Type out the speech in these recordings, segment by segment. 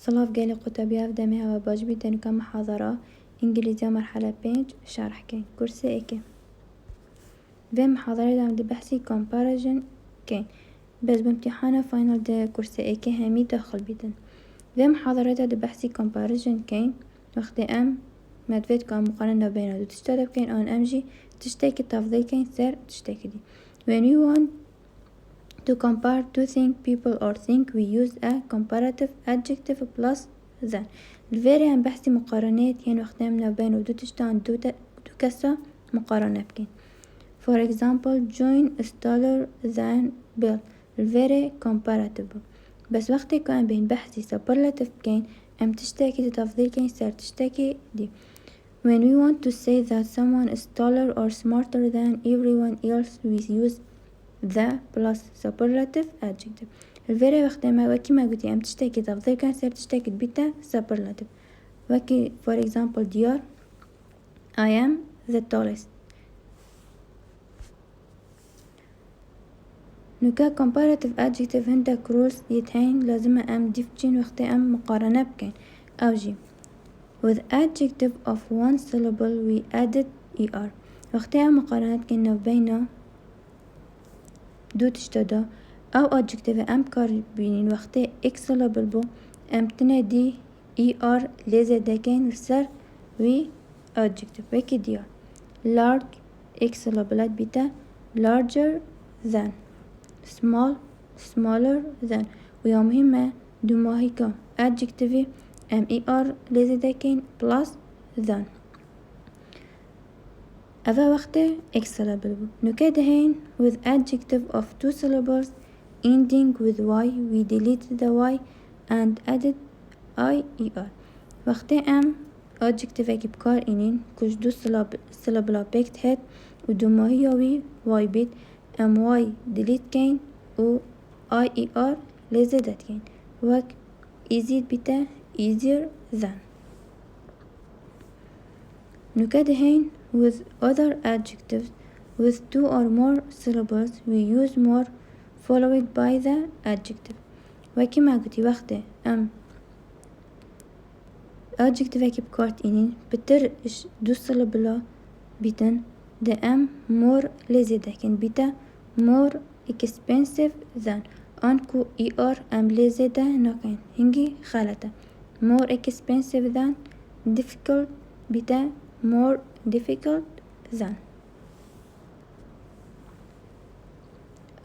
صلاف قالي قطبية دمها وباج بيتن كم محاضرة إنجليزية مرحلة 5 شرح كين كورسي إيكي في محاضرة دام دي بحثي comparison كين بس بامتحانة فاينل دي كورسي إيكي همي داخل بيتن في محاضرة دي بحثي comparison كين وقت مدفيت كان مقارنة بينه تشتغل كين أون أمجي تشتكي تفضيل كين سر تشتكي دي when you want to compare two things people or think we use a comparative adjective plus than الفيري هم بحثي مقارنات يعني وقت من بين ودو تشتان دو كسا مقارنة بكين for example John is taller than Bill الفيري comparative بس وقت كان بين بحثي superlative بكين ام تشتكي تفضيل كين سر تشتكي دي when we want to say that someone is taller or smarter than everyone else we use the plus superlative adjective الفيري وقت ما وكي ما قلتي ام تشتكي تفضيل كان سر تشتكي بيتا superlative وكي for example dear I am the tallest نوكا comparative adjective هندك rules يتهين لازم ام ديفجين وقت ام مقارنة بكين او جي with adjective of one syllable we added er وقت ام مقارنة كنا بين دو تشتدا او adjective ام كاربينين وقت x syllable بو ام تنادي er لازم داكين السر وي adjective وكي ديار large x syllable بيتا larger than small smaller than ويا مهمة دو ماهيكا adjective ام er لازم داكين plus than أذا وقت x syllable نكادهين with adjective of two syllables ending with y we deleted the y and added er وقت ام adjective اكي بكار انين كش دو syllable بيكت هيد ودو ماهيوي y بيت ام y delete كين و er لازم داكين وك easy بيتا easier than نكادهين with other adjectives with two or more syllables we use more followed by the adjective وكما قلتي وقت ام adjective اكي بكارت انين بتر دو syllable بيتن the ام more لازم داكين بيتا more expensive than انكو er ام لازم دا ناكين هنجي خالته more expensive than difficult بيتا more difficult than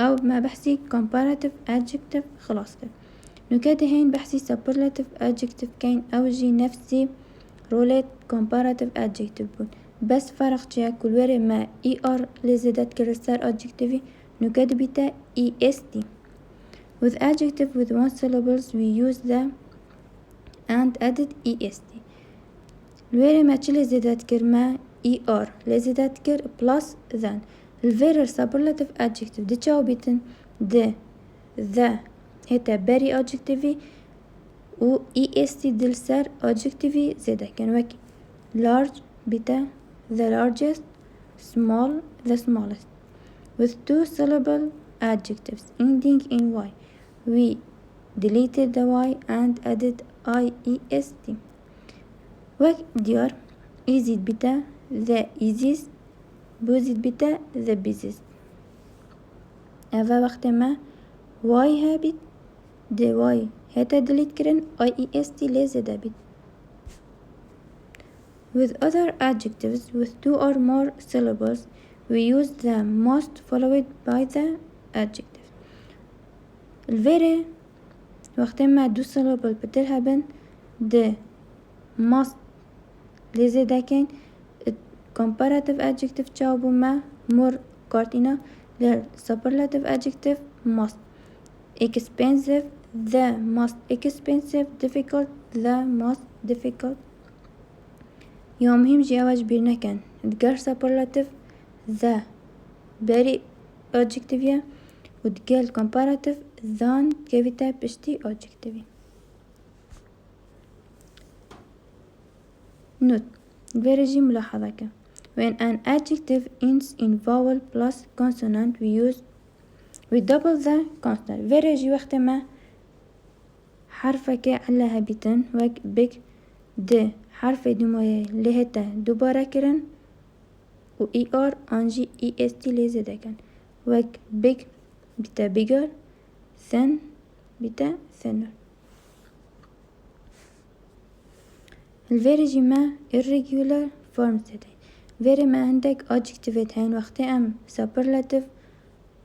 أو ما بحثي comparative adjective خلاص كده نكادهين بحثي superlative adjective كين أوجي نفسي رولت comparative adjective بون بس فرق جا كل وري ما er لزدت كرسار adjective نكاد بيتا est with adjective with one syllables we use the and added est الوري ما تشلي زدت كرما er لزدت كر plus than الفيرر superlative adjective دي تشاو بيتن the هتا بري adjective و est دل سر adjective زدا كان وكي large بيتا the largest small the smallest with two syllable adjectives ending in y we deleted the y and added iest وك ديار easy بيتا the easiest بوزيد بيتا the busiest هذا وقت ما y هابت the y هتا دليت كرن iest لازدا بيت with other adjectives with two or more syllables we use the most followed by the adjective الفيري وقت ما دو syllable بترهبن the most لازدا كين comparative adjective جاوبو ما more كارتينا لل superlative adjective most expensive the most expensive difficult the most difficult يومهم جاوج بيرنا كان دقار superlative the very adjective يا ودقال comparative than كيفتا بشتي adjective note very ملاحظة كان when an adjective ends in vowel plus consonant we double the consonant very وقت ما حرفك على هبيتن وك big د حرف دوماية لهتا دوباره کرن و ER آنجي EST لازه دکن وك big بتا bigger thin بتا thinner. الفيري ما irregular forms هدين فيري ما عندك adjectivate هين وقتي ام superlative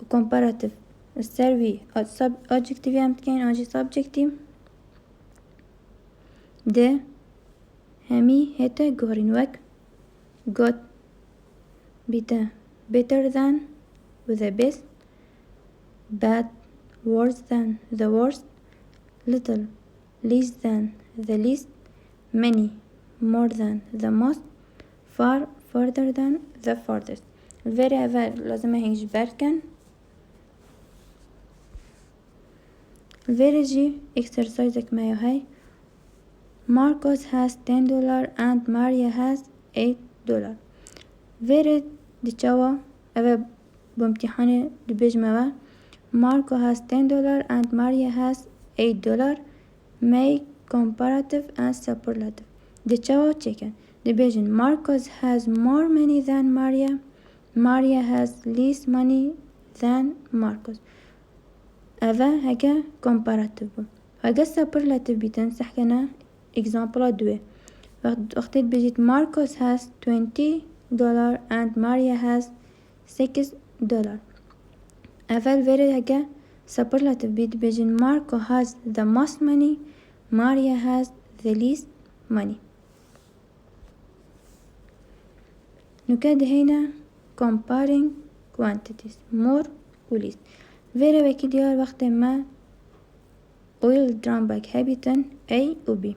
و comparative السروي adjective هم تكين آنجي subjective ده همي هتا جورين وك got بتا better than with the best bad worse than the worst little less than the least many more than the most far further than the farthest. الفيري هذا لازم هيج باركن. الفيري جي exercise ما هاي Marcos has $10 and Maria has $8. فيري دي تشاوا أبا بامتحان دبيج موا Marco has $10 and Maria has $8. Make comparative and superlative. The chow chicken. Division. Marcos has more money than Maria. Maria has less money than Marcos. هذا هكا comparative. هكا superlative بيتن سحكنا example دوه. وقت بيجيت Marcos has $20 and Maria has $6. هذا الفيري هكا superlative بيجين Marco has the most money. Maria has the least money. نكاد هنا comparing quantities more و least. فيري وكي ديار وقت ما oil drum bag هابتن A و B.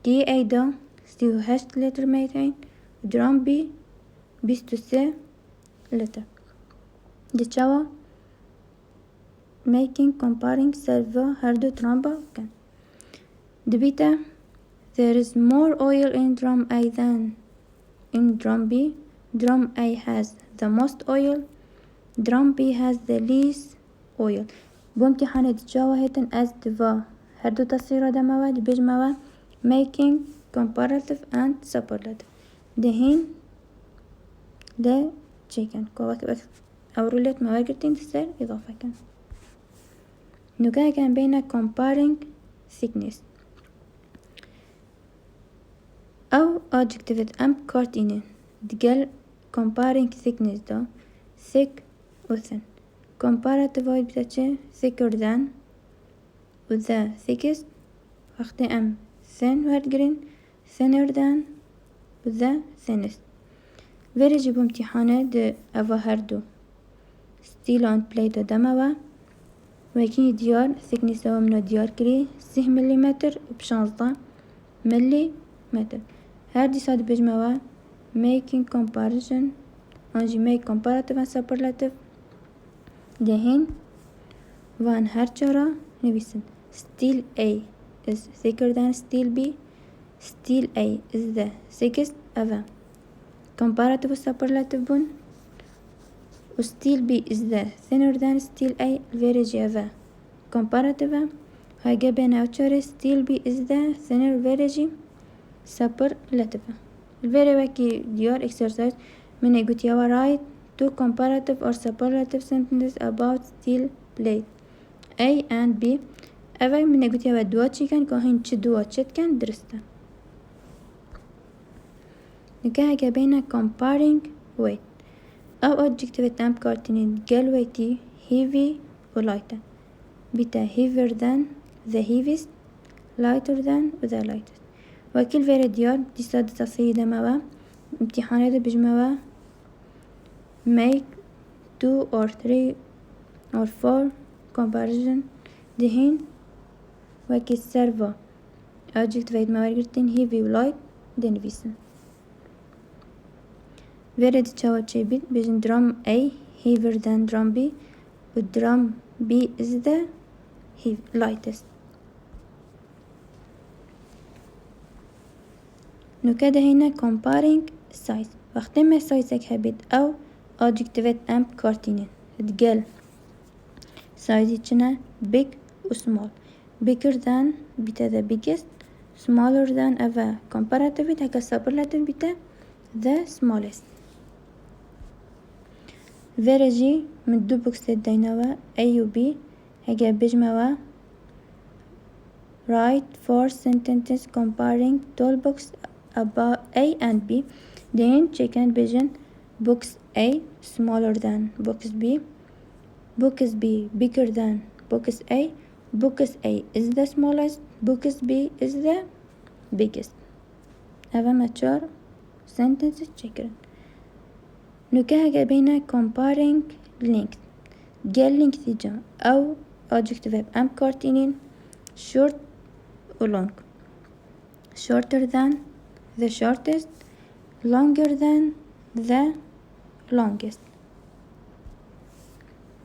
دي A دا ستيو 8 لتر ميتين ودرام B 23 لتر. دي تشاوا making comparing servo هردو ترامبا كان. دبيتا there is more oil in drum A than in drum B. Drum A has the most oil. Drum B has the least oil. بامتحان تجاوه هيتن as دفا هردو تصير دموا دبيج موا making comparative and superlative. دهين ده chicken كواك أو روليت مواقرتين تسير إضافة كان. نوكا كان بين comparing thickness أو adjective أم كارتينين دقل comparing thickness دا thick و thin. comparative وايد بتاعتش thicker than و the thickest وقت أم thin وهرد green thinner than و the thinnest. فيري جيبو امتحانه ده أفا هردو steel on plate دموا وكي ديار thickness هو منو ديار كري 6 مليمتر وبشانزدا مليمتر. هردي صاد بجموا making comparison أنجي make comparative and superlative. دهين وان هرچارا نويسن steel A is thicker than steel B. steel A is the thickest أفا comparative superlative بون و steel B is the thinner than steel A الفيريجي أفا comparative. هاجا بين أوتشاري steel B is the thinner فيريجي superlative. الفيري وكي ديار exercise من يقول يوا write two comparative or superlative sentences about steel plate A and B. أفا من يقول يوا دواتشي كان كاهين چه دواتشت كان درسته. نكاها بين comparing weight أو adjective temp كارتينين قال ويتي heavy و lighter. بتا heavier than the heaviest lighter than the lightest. وكل فيري ديار دي صاد تصيدة موا امتحانات بجموا make 2 or 3 or 4 comparison. دهين وكي servo adjective ويد موارقرتين heavy و light دنفيسن. فيري دي تشاوة تشيبين بيجن drum A heavier than drum B و drum B is the lightest. نكاد هنا comparing size وقت ما sizeك هبيت أو adjective amp كارتينين تقال size چنا big و small bigger than بتا the biggest smaller than أفا comparative هكا superlative بتا the smallest. فيرجي من دو بوكس لدينوا A و B هكا بجموا write 4 sentences comparing toolbox about A and B. Then chicken vision box A smaller than box B, box B bigger than box A, box A is the smallest, box B is the biggest. هذا mature sentences chicken. نكاها بين comparing length قال length جا أو adjective verb am كارتينين short or long, shorter than the shortest, longer than the longest.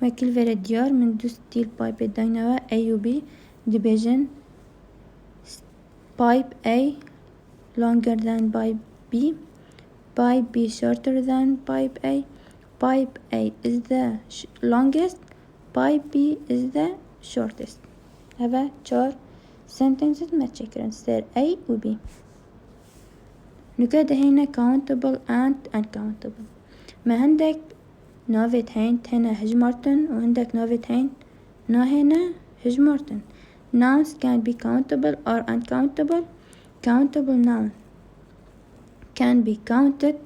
وكل فيرا ديار من دو ستيل بايب داينوا A و B division pipe A longer than pipe B, pipe B shorter than pipe A, pipe A is the longest, pipe B is the shortest. هذا 4 sentences متشكرين سير A و B. نكاد هنا countable and uncountable. ما عندك نوفيت هين هنا هجمرتن وعندك نوفيت هين هنا هجمرتن. Nouns can be countable or uncountable. Countable noun can be counted.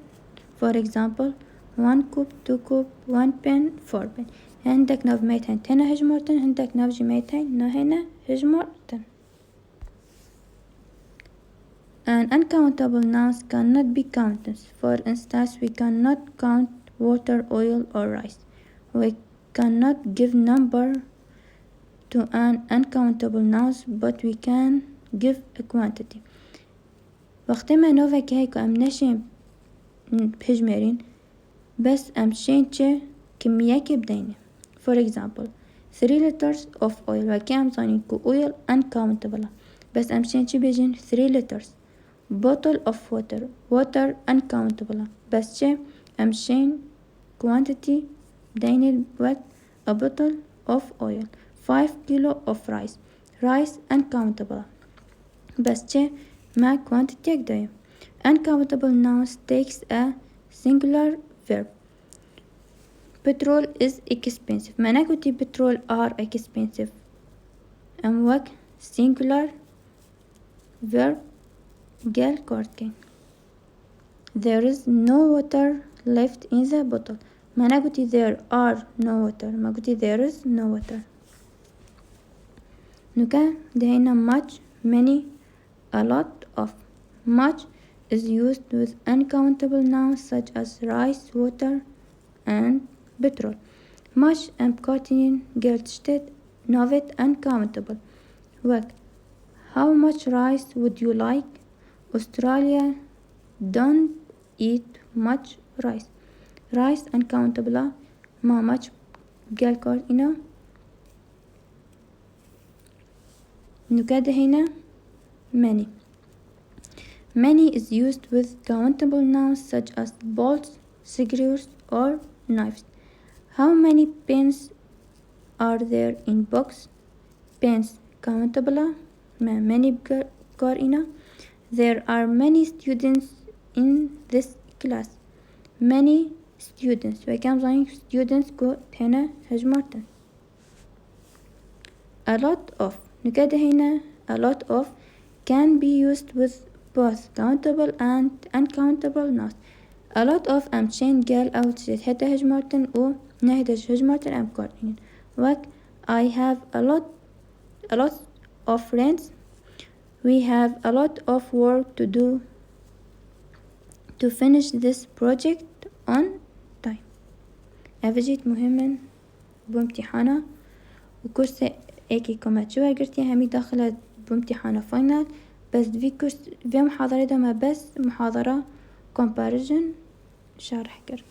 For example 1 cup 2 cup 1 pen 4 pen. عندك نوف ميتين هنا هجمرتن عندك نوف جميتين هنا هجمرتن. And uncountable nouns cannot be counted. For instance, we cannot count water, oil, or rice. We cannot give number to an uncountable nouns, but we can give a quantity. وقتما نوفا كهيكو أم نشي بهجمرين بس أم شينشي كمية كبدينة. For example 3 liters of oil وكي أم صانيكو oil uncountable بس أم شينشي بيجين 3 liters. bottle of water water uncountable بس شي أمشين quantity دين what a bottle of oil. 5 kilo of rice rice uncountable بس شي ما quantity يقدر. uncountable nouns takes a singular verb. petrol is expensive ما نقولي petrol are expensive وك singular verb قال كورتكين. There is no water left in the bottle ما نقولي there are no water ما قلتي there is no water. نكا دهينا much many a lot of. much is used with uncountable nouns such as rice water and petrol. much and cotton geldsted novet uncountable work. How much rice would you like? Australia don't eat much rice. rice uncountable ما much gelkor ina. نكاد هنا many. many is used with countable nouns such as bolts, screws or knives. How many pens are there in box? pens countable ما many قارئنا. There are many students in this class. many students وكم زين students go هنا هجمرتن. a lot of نكاد هنا a lot of can be used with both countable and uncountable nouns. a lot of أمشين قال أو تشيت حتى هجمرتن و نهدج هجمرتن أم كارتين وك I have a lot of friends. We have a lot of work to do to finish this project on time. أفجيت مهما بامتحانه وكرسي ايكي كما شو قرتي همي داخلة بامتحانه فاينل بس في كرس في محاضرة ده ما بس محاضرة comparison شرح كر.